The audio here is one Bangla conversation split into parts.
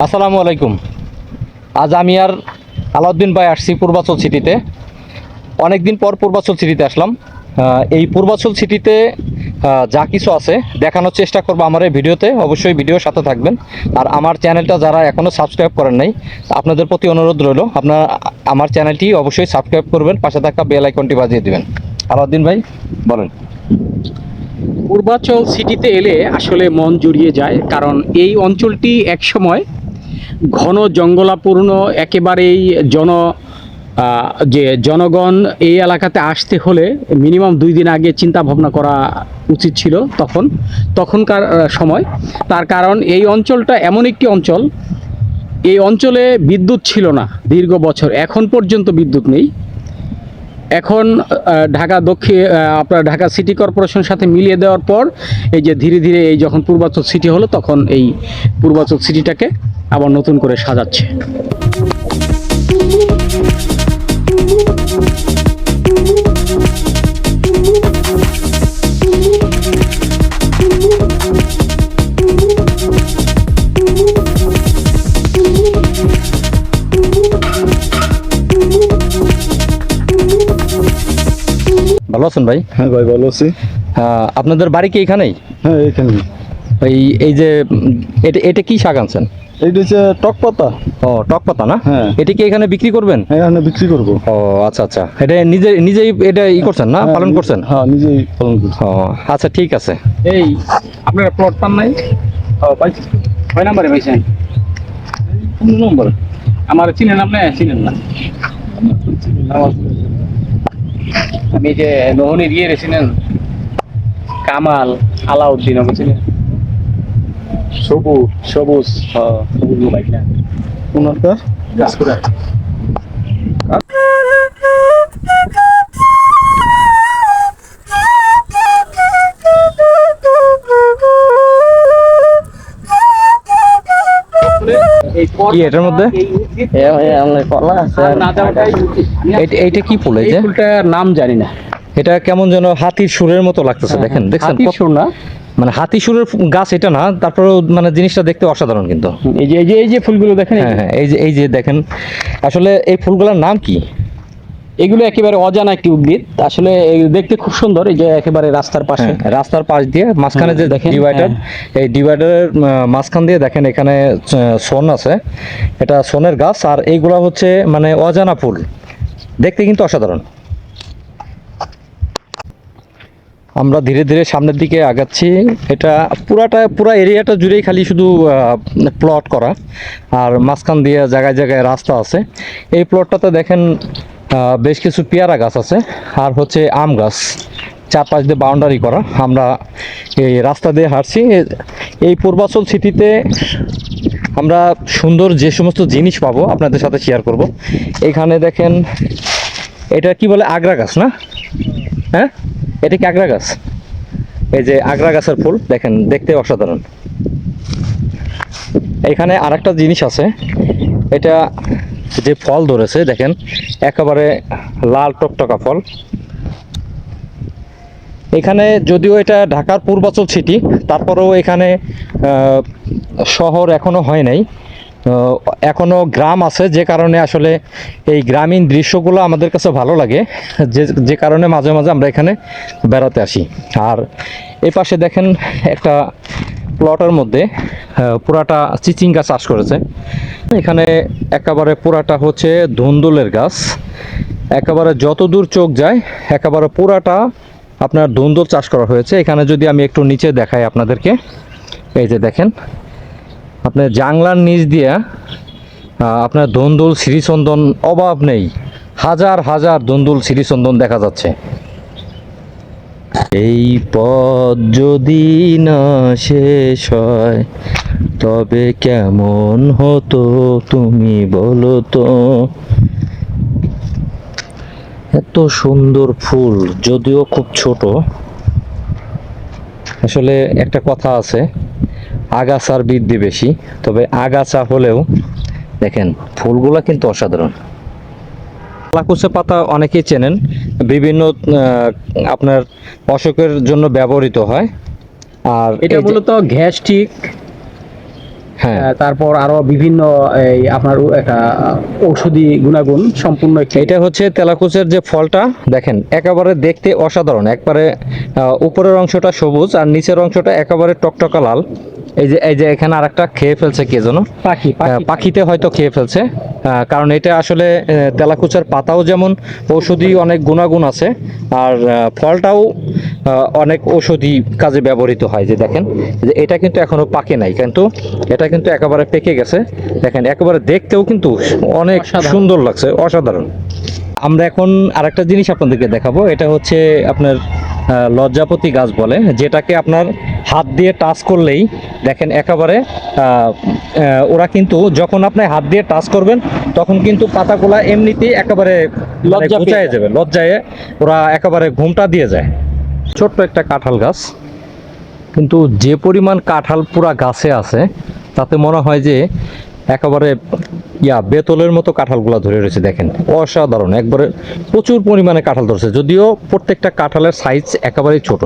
আসসালামু আলাইকুম। আজ আমি আর আলাউদ্দিন ভাই আসছি পূর্বাচল সিটিতে। অনেক দিন পর পূর্বাচল সিটিতে আসলাম। এই পূর্বাচল সিটিতে যা কিছু আছে দেখানোর চেষ্টা করবো আমার এই ভিডিওতে। অবশ্যই ভিডিওর সাথে থাকবেন। আর আমার চ্যানেলটা যারা এখনও সাবস্ক্রাইব করেন নাই, আপনাদের প্রতি অনুরোধ রইল আপনারা আমার চ্যানেলটি অবশ্যই সাবস্ক্রাইব করবেন, পাশে থাকা বেল আইকনটি বাজিয়ে দেবেন। আলাউদ্দিন ভাই বলেন। পূর্বাচল সিটিতে এলে আসলে মন জুড়িয়ে যায়, কারণ এই অঞ্চলটি একসময় ঘন জঙ্গলাপূর্ণ, একেবারেই যে জনগণ এই এলাকাতে আসতে হলে মিনিমাম 2 দিন আগে চিন্তা ভাবনা করা উচিত ছিল তখনকার সময়। তার কারণ এই অঞ্চলটা এমন একটি অঞ্চল, এই অঞ্চলে বিদ্যুৎ ছিল না দীর্ঘ বছর, এখন পর্যন্ত বিদ্যুৎ নেই। এখন আপনার ঢাকা সিটি কর্পোরেশনের সাথে মিলিয়ে দেওয়ার পর এই যে ধীরে ধীরে এই যখন পূর্বাচল সিটি হলো, তখন এই পূর্বাচল সিটিটাকে আবার নতুন করে সাজাচ্ছে। ভালো আছেন ভাই? হ্যাঁ ভাই, ভালো আছি। আপনাদের বাড়ি কি এখানেই? হ্যাঁ, এখানে। এই যে এটা কি শাক আনছেন? এইটা হচ্ছে টক পাতা। ও, টক পাতা না? হ্যাঁ। এটা কি এখানে বিক্রি করবেন? হ্যাঁ, এখানে বিক্রি করবো। ও আচ্ছা আচ্ছা, এটা নিজেই এটা করছেন না, হ্যাঁ, পালন করছেন? হ্যাঁ, নিজেই পালন করছি। ও আচ্ছা, ঠিক আছে। এই আপনারা প্লট পান নাই? পাইছি। কয় নাম্বারে পাইছেন? 15 নম্বর। আমার চিনেন আপনি? চিনেন না? আমি যে মোহনের ইয়ে চিনেন, কামাল, আলাউদ্দিন, আমাকে চিনেন? সবুজ সবুজ মোবাইল না কোনটা? কাজ করে। কি এটার মধ্যে? এইটা কি ফুল? এই এই যে ফুলটার নাম জানি না। এটা কেমন যেন হাতির সুরের মতো লাগতেছে, দেখেন দেখছেন? হাতির সুর না, মানে হাতি সুরের গাছ এটা না, তারপরেও মানে জিনিসটা দেখতে অসাধারণ কিন্তু। এই যে ফুলগুলো দেখেন, হ্যাঁ হ্যাঁ, এই যে দেখেন। আসলে এই ফুলগুলোর নাম কি? এগুলো একেবারে অজানা একটি উদ্ভিদ। আসলে দেখতে খুব সুন্দর। এই যে একেবারে রাস্তার পাশে, রাস্তার পাশ দিয়ে মাঝখানে যে দেখেন ডিভাইডার, এই ডিভাইডারের মাঝখান দিয়ে দেখেন এখানে সোন আছে। এটা সোনের গাছ, আর এইগুলা হচ্ছে মানে অজানা ফুল, দেখতে কিন্তু অসাধারণ। আমরা ধীরে ধীরে সামনের দিকে আগাচ্ছি। এটা পুরা এরিয়াটা জুড়েই খালি শুধু প্লট করা, আর মাঝখান দিয়ে জায়গায় জায়গায় রাস্তা আছে। এই প্লটটাতে দেখেন বেশ কিছু পেয়ারা গাছ আছে, আর হচ্ছে আম গাছ, চারপাশ দিয়ে বাউন্ডারি করা। আমরা এই রাস্তা দিয়ে হাঁটছি। এই পূর্বাচল সিটিতে আমরা সুন্দর যে সমস্ত জিনিস পাবো আপনাদের সাথে শেয়ার করব। এখানে দেখেন, এটা কি বলে? আগ্রা গাছ না? হ্যাঁ, এটা কি আগ্রা গাছ? এই যে আগ্রা গাছের ফুল দেখেন, দেখতে অসাধারণ। এখানে আরেকটা জিনিস আছে, এটা যে ফল ধরেছে দেখেন, একেবারে লাল টকটকা ফল। এখানে যদিও এটা ঢাকার পূর্বাচল সিটি, তারপরেও এখানে শহর এখনো হয় নাই, এখনো গ্রাম আছে। যে কারণে আসলে এই গ্রামীণ দৃশ্যগুলো আমাদের কাছে ভালো লাগে, যে কারণে মাঝে মাঝে আমরা এখানে বেড়াতে আসি। আর এই পাশে দেখেন একটা প্লটের মধ্যে পুরাটা চিচিঙ্গা চাষ করেছে। এখানে একেবারে পুরাটা হচ্ছে ধুন্দুলের গাছ, একেবারে যত দূর চোখ যায় একেবারে পুরাটা আপনার ধুন্দুল চাষ করা হয়েছে। এখানে যদি আমি একটু নিচে দেখাই আপনাদেরকে, এই যে দেখেন, আপনার জাংলার নিচ দিয়ে আপনার ধুন্দুল, শ্রীচন্দন অভাব নেই, হাজার হাজার ধুন্দুল, শ্রীচন্দন দেখা যাচ্ছে। এই পথ যদি না শেষ হয় তবে কেমন হতো তুমি বলো তো। এত সুন্দর ফুল, যদিও খুব ছোট। আসলে একটা কথা আছে, আগাছার বৃদ্ধি বেশি, তবে আগাছা হলেও দেখেন ফুলগুলা কিন্তু অসাধারণ। লাকুচে পাতা অনেকেই চেনেন, বিভিন্ন আপনার অসুখের জন্য ব্যবহৃত হয়। আর এটা মূলত গ্যাস্ট্রিক, হ্যাঁ। তারপর আরো বিভিন্ন এই আপনার একটা ঔষধি গুণাগুণ সম্পূর্ণ একটি এটা হচ্ছে তেলাকুচের যে ফলটা দেখেন একেবারে দেখতে অসাধারণ, একবারে উপরের অংশটা সবুজ আর নিচের অংশটা একেবারে টকটকা লাল। এই যে এখানে আরেকটা খেয়ে ফেলছে কে যেন, পাখি পাখিতে হয়তো খেয়ে ফেলছে, কারণ এটা আসলে তেলাকুচার পাতাও যেমন ঔষধি অনেক গুণাগুণ আছে, আর ফলটাও অনেক ঔষধি কাজে ব্যবহৃত হয়। যে দেখেন যে এটা কিন্তু এখনো পাকে নাই, কিন্তু এটা কিন্তু একেবারে পেকে গেছে। দেখেন একেবারে দেখতেও কিন্তু অনেক সুন্দর লাগছে, অসাধারণ। আমরা এখন আরেকটা জিনিস আপনাদেরকে দেখাবো, এটা হচ্ছে আপনার লজ্জাপতি গাছ বলে, যেটাকে আপনার হাত দিয়ে টাচ করলেই দেখেন একেবারে ওরা কিন্তু যখন আপনি হাত দিয়ে টাচ করবেন তখন কিন্তু পাতাগুলা এমনিতেই একেবারে লজ্জা পেয়ে গুছায় যায়। যাবে, লজ্জায় ওরা একেবারে ঘুমটা দিয়ে যায়। ছোট্ট একটা কাঁঠাল গাছ, কিন্তু যে পরিমাণ কাঁঠাল পুরা গাছে আছে তাতে মনে হয় যে একেবারে বেতলের মতো কাঁঠালগুলা ধরে রয়েছে। দেখেন অসাধারণ, একবারে প্রচুর পরিমাণে কাঁঠাল ধরছে, যদিও প্রত্যেকটা কাঁঠালের সাইজ একেবারেই ছোট।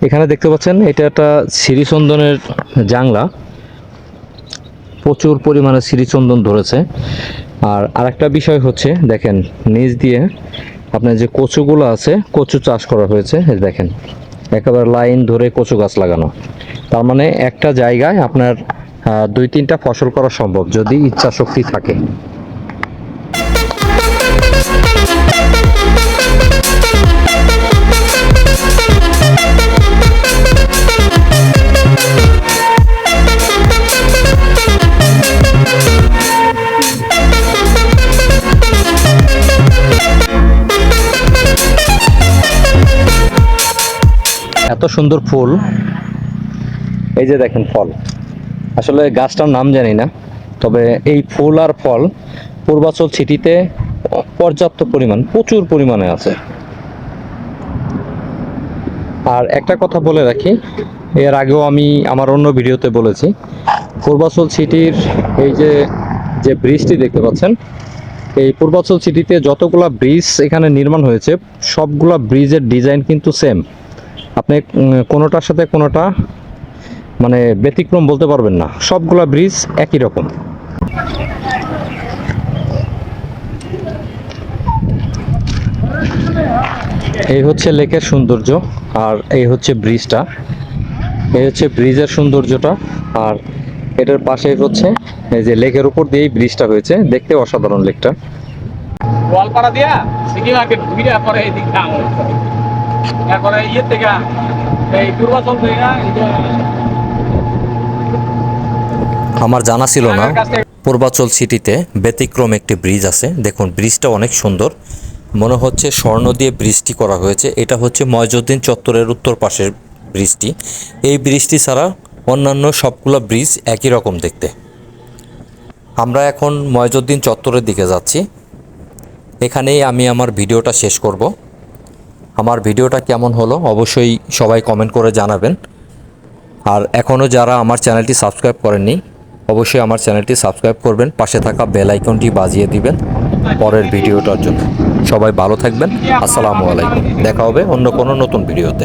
এখানে দেখতে পাচ্ছেন এটা একটা শ্রীচন্দনের জাংলা, প্রচুর পরিমাণে শ্রীচন্দন ধরেছে। আর আরেকটা বিষয় হচ্ছে দেখেন নিচ দিয়ে আপনার যে কচুগুলো আছে, কচু চাষ করা হয়েছে। এই দেখেন একেবারে লাইন ধরে কচু গাছ লাগানো, তার মানে একটা জায়গায় আপনার 2-3টা ফসল করা সম্ভব যদি ইচ্ছা শক্তি থাকে। এত সুন্দর ফুল, এই যে দেখেন ফল, আসলে গাছটার নাম জানি না, তবে এই ফুল আর ফল পূর্বাচল সিটিতে পর্যাপ্ত পরিমাণ, প্রচুর পরিমাণে আছে। আর একটা কথা বলে রাখি, এর আগেও আমি আমার অন্য ভিডিওতে বলেছি, পূর্বাচল সিটির এই যে ব্রিজটি দেখতে পাচ্ছেন, এই পূর্বাচল সিটিতে যতগুলা ব্রিজ এখানে নির্মাণ হয়েছে সবগুলা ব্রিজের ডিজাইন কিন্তু সেম। আপনি কোনোটার সাথে কোনোটা মানে ব্যতিক্রম বলতে পারবেন না, সবগুলা ব্রিজ একই রকম। এই হচ্ছে লেকের সৌন্দর্য, আর এই হচ্ছে ব্রিজটা, এই হচ্ছে ব্রিজের সৌন্দর্যটা। আর এটার পাশে হচ্ছে এই যে লেকের উপর দিয়েই ব্রিজটা হয়েছে, দেখতে অসাধারণ লেকটা। গোয়ালপাড়া দিয়া সিটি মার্কেট ঘুরে পরে এই দিকটা আমার তারপরে ইয়ে থেকে এই পূর্বাচল থেকে আমার জানা ছিল না পূর্বাচল সিটিতে ব্যতিক্রম একটি ব্রিজ আছে। দেখুন ব্রিজটা অনেক সুন্দর, মনে হচ্ছে স্বর্ণ দিয়ে ব্রিজটি করা হয়েছে। এটা হচ্ছে ময়জউদ্দিন চত্বরের উত্তর পাশের ব্রিজটি। এই ব্রিজটি ছাড়া অন্যান্য সবগুলো ব্রিজ একই রকম দেখতে। আমরা এখন ময়জউদ্দিন চত্বরের দিকে যাচ্ছি। এখানেই আমি আমার ভিডিওটা শেষ করব। আমার ভিডিওটা কেমন হলো অবশ্যই সবাই কমেন্ট করে জানাবেন। আর এখনও যারা আমার চ্যানেলটি সাবস্ক্রাইব করেননি অবশ্যই আমার চ্যানেলটি সাবস্ক্রাইব করবেন, পাশে থাকা বেল আইকনটি বাজিয়ে দিবেন পরের ভিডিওটার জন্য। সবাই ভালো থাকবেন, আসসালামু আলাইকুম। দেখা হবে অন্য কোনো নতুন ভিডিওতে।